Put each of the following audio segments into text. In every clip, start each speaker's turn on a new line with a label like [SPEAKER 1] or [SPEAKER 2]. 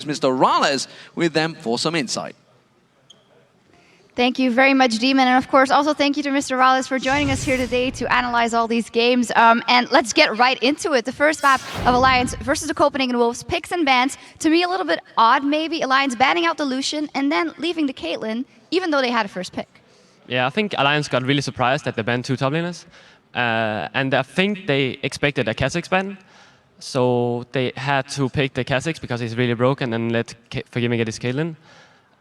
[SPEAKER 1] Mr. Rales with them for some insight.
[SPEAKER 2] Thank you very much, Demon. And of course, also thank you to Mr. Rales for joining us here today to analyze all these games. And let's get right into it. The first map of Alliance versus the Copenhagen Wolves, picks and bans. To me, a little bit odd, maybe. Alliance banning out the Lucian and then leaving the Caitlyn, even though they had a first pick.
[SPEAKER 3] Yeah, I think Alliance got really surprised that they banned 2 top laners. And I think they expected a Kha'Zix ban. So they had to pick the Kha'Zix because he's really broken and let Forgiving get his Caitlyn.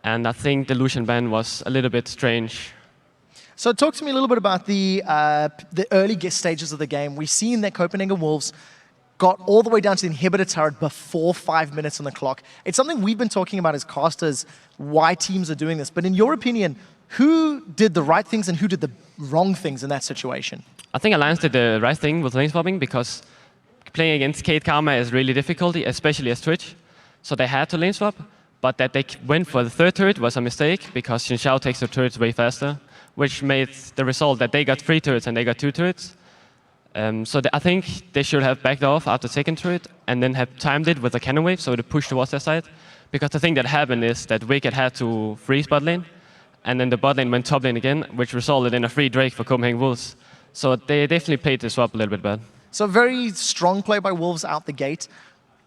[SPEAKER 3] And I think the Lucian ban was a little bit strange.
[SPEAKER 4] So talk to me a little bit about the early stages of the game. We've seen that Copenhagen Wolves got all the way down to the inhibitor turret before 5 minutes on the clock. It's something we've been talking about as casters, why teams are doing this. But in your opinion, who did the right things and who did the wrong things in that situation?
[SPEAKER 3] I think Alliance did the right thing with lane swapping because playing against Kate Karma is really difficult, especially as Twitch. So they had to lane swap. But that they went for the 3rd turret was a mistake because Xin Zhao takes the turrets way faster, which made the result that they got 3 turrets and they got 2 turrets. So I think they should have backed off after 2nd turret and then have timed it with a cannon wave so to push towards their side. Because the thing that happened is that Wicked had to freeze bot lane, and then the bot lane went top lane again, which resulted in a free Drake for Copenhagen Wolves. So they definitely played the swap a little bit bad.
[SPEAKER 4] So very strong play by Wolves out the gate.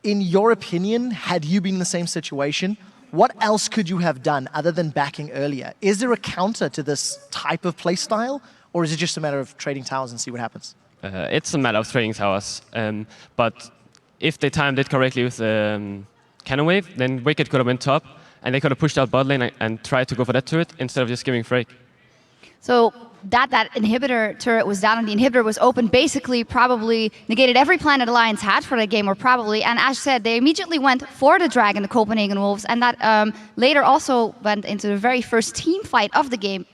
[SPEAKER 4] In your opinion, had you been in the same situation, what else could you have done other than backing earlier? Is there a counter to this type of play style, or is it just a matter of trading towers and see what happens?
[SPEAKER 3] It's a matter of trading towers. But if they timed it correctly with cannon wave, then Wicked could have went top, and they could have pushed out bot lane and tried to go for that turret instead of just giving Frake.
[SPEAKER 2] So that inhibitor turret was down and the inhibitor was open basically probably negated every plan that Alliance had for that game, or probably. And as said, they immediately went for the Dragon, the Copenhagen Wolves, and that later also went into the very first team fight of the game.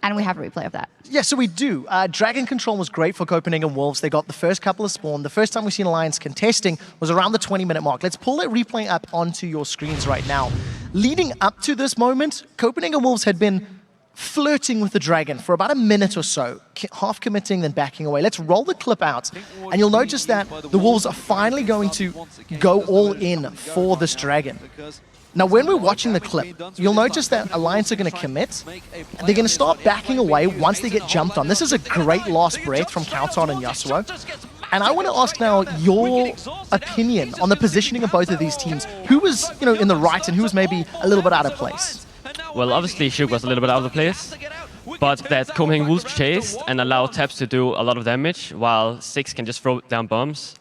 [SPEAKER 2] And we have a replay of that.
[SPEAKER 4] Yeah, so we do. Dragon control was great for Copenhagen Wolves. They got the first couple of spawn. The first time we've seen Alliance contesting was around the 20-minute mark. Let's pull that replay up onto your screens right now. Leading up to this moment, Copenhagen Wolves had been flirting with the Dragon for about a minute or so, half committing, then backing away. Let's roll the clip out, and you'll notice that the Wolves are finally going to go all in for this Dragon. Now, when we're watching the clip, you'll notice that Alliance are going to commit. They're going to start backing away once they get jumped on. This is a great last breath from Kauton and Yasuo. And I want to ask now your opinion on the positioning of both of these teams. Who was, in the right and who was maybe a little bit out of place?
[SPEAKER 3] Well, obviously Shug was a little bit out of place, but that Copenhagen Wolves chased and allowed Taps to do a lot of damage while Six can just throw down bombs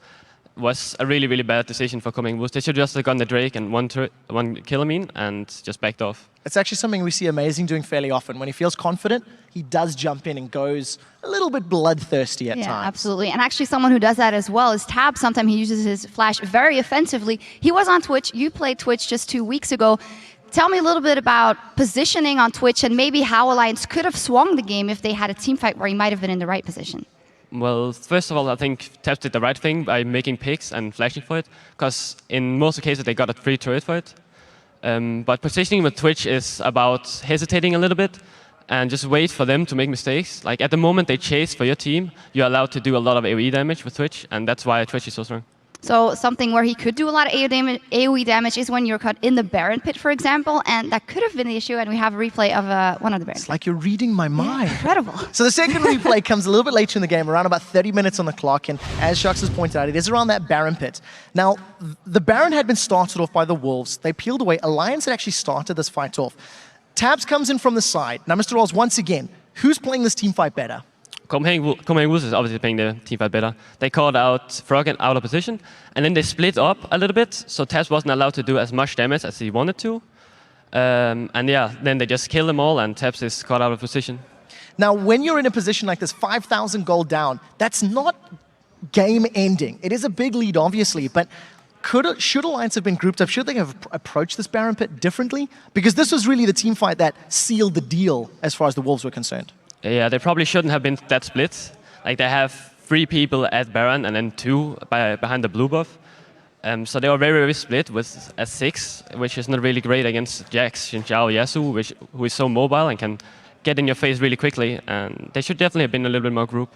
[SPEAKER 3] was a really, really bad decision for Copenhagen Wolves. They should just have gone the Drake and one kill and just backed off.
[SPEAKER 4] It's actually something we see Amazing doing fairly often. When he feels confident, he does jump in and goes a little bit bloodthirsty at times.
[SPEAKER 2] Yeah, absolutely. And actually someone who does that as well is Tab. Sometimes he uses his flash very offensively. He was on Twitch. You played Twitch just 2 weeks ago. Tell me a little bit about positioning on Twitch and maybe how Alliance could have swung the game if they had a team fight where he might have been in the right position.
[SPEAKER 3] Well, first of all, I think Taps did the right thing by making picks and flashing for it, because in most cases they got a free turret for it. But positioning with Twitch is about hesitating a little bit and just wait for them to make mistakes. Like at the moment they chase for your team, you're allowed to do a lot of AoE damage with Twitch, and that's why Twitch is so strong.
[SPEAKER 2] So something where he could do a lot of AoE damage is when you're caught in the Baron pit, for example, and that could have been the issue, and we have a replay of one of the Baron.
[SPEAKER 4] It's like you're reading my mind.
[SPEAKER 2] Yeah, incredible.
[SPEAKER 4] So the second replay comes a little bit later in the game, around about 30 minutes on the clock, and as Shucks has pointed out, it is around that Baron pit. Now, the Baron had been started off by the Wolves. They peeled away. Alliance had actually started this fight off. Tabs comes in from the side. Now, Mr. Rolls, once again, who's playing this team fight better?
[SPEAKER 3] Copenhagen Wolves is obviously playing the team fight better. They called out Frog out of position, and then they split up a little bit, so Tabs wasn't allowed to do as much damage as he wanted to. And yeah, then they just kill them all, and Tabs is caught out of position.
[SPEAKER 4] Now, when you're in a position like this, 5,000 gold down, that's not game-ending. It is a big lead, obviously, but should Alliance have been grouped up? Should they have approached this Baron pit differently? Because this was really the team fight that sealed the deal as far as the Wolves were concerned.
[SPEAKER 3] Yeah, they probably shouldn't have been that split. Like they have 3 people at Baron and then 2 behind the blue buff. So they were very, very split with a 6, which is not really great against Jax, Xin Zhao, Yasuo, who is so mobile and can get in your face really quickly. And they should definitely have been a little bit more group.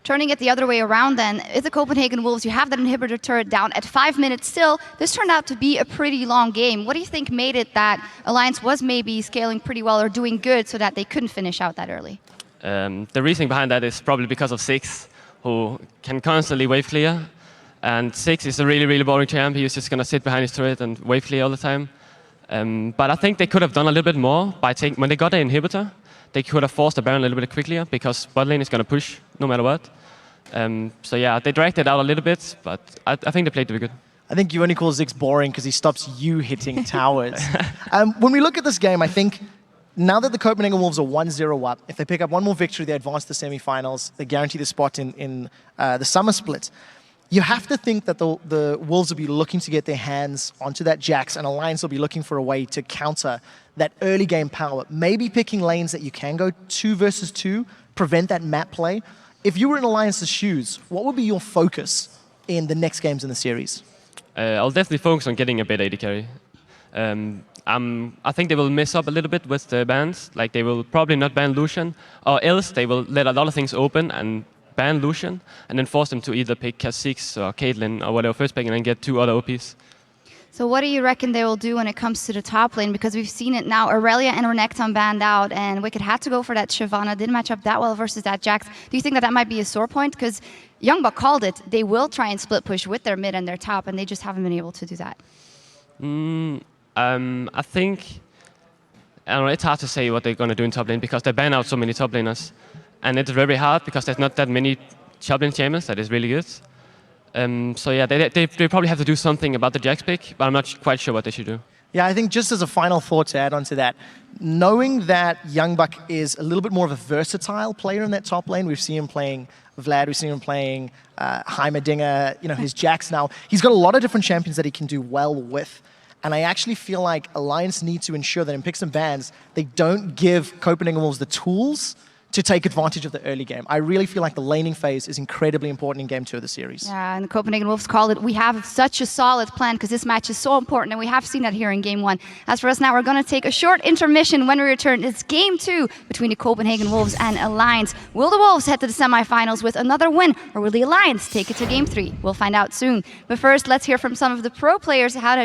[SPEAKER 2] Turning it the other way around then, if the Copenhagen Wolves, you have that inhibitor turret down at 5 minutes still, this turned out to be a pretty long game. What do you think made it that Alliance was maybe scaling pretty well or doing good so that they couldn't finish out that early?
[SPEAKER 3] The reasoning behind that is probably because of Six, who can constantly wave clear. And Six is a really, really boring champ. He's just going to sit behind his turret and wave clear all the time. But I think they could have done a little bit more by taking, when they got the inhibitor, they could have forced the Baron a little bit quicker because bot lane is going to push no matter what. So yeah, they dragged it out a little bit, but I think they played really good.
[SPEAKER 4] I think you only call Ziggs boring because he stops you hitting towers. When we look at this game, I think now that the Copenhagen Wolves are 1-0 up, if they pick up one more victory, they advance to the semi-finals, they guarantee the spot in the summer split. You have to think that the Wolves will be looking to get their hands onto that Jax, and Alliance will be looking for a way to counter that early game power. Maybe picking lanes that you can go 2 versus 2, prevent that map play. If you were in Alliance's shoes, what would be your focus in the next games in the series?
[SPEAKER 3] I'll definitely focus on getting a bit AD carry. I think they will mess up a little bit with the bans. Like they will probably not ban Lucian, or else they will let a lot of things open and ban Lucian, and then force them to either pick Kha'Zix or Caitlyn or whatever first pick, and then get 2 other OPs.
[SPEAKER 2] So what do you reckon they will do when it comes to the top lane? Because we've seen it now, Aurelia and Renekton banned out, and Wicked had to go for that Shyvana, didn't match up that well versus that Jax. Do you think that that might be a sore point? Because Youngbuck called it, they will try and split push with their mid and their top, and they just haven't been able to do that.
[SPEAKER 3] I think, I don't know, it's hard to say what they're going to do in top lane because they ban out so many top laners. And it's very hard because there's not that many top lane champions that is really good. So yeah, they probably have to do something about the Jax pick, but I'm not quite sure what they should do.
[SPEAKER 4] Yeah, I think just as a final thought to add on to that, knowing that Youngbuck is a little bit more of a versatile player in that top lane, we've seen him playing Vlad, we've seen him playing Heimerdinger, you know, his Jax now. He's got a lot of different champions that he can do well with. And I actually feel like Alliance need to ensure that in picks and bans, they don't give Copenhagen Wolves the tools to take advantage of the early game. I really feel like the laning phase is incredibly important in Game 2 of the series.
[SPEAKER 2] Yeah, and the Copenhagen Wolves call it, we have such a solid plan because this match is so important, and we have seen that here in Game 1. As for us now, we're going to take a short intermission. When we return, it's Game 2 between the Copenhagen Wolves and Alliance. Will the Wolves head to the semifinals with another win, or will the Alliance take it to Game 3? We'll find out soon. But first, let's hear from some of the pro players how to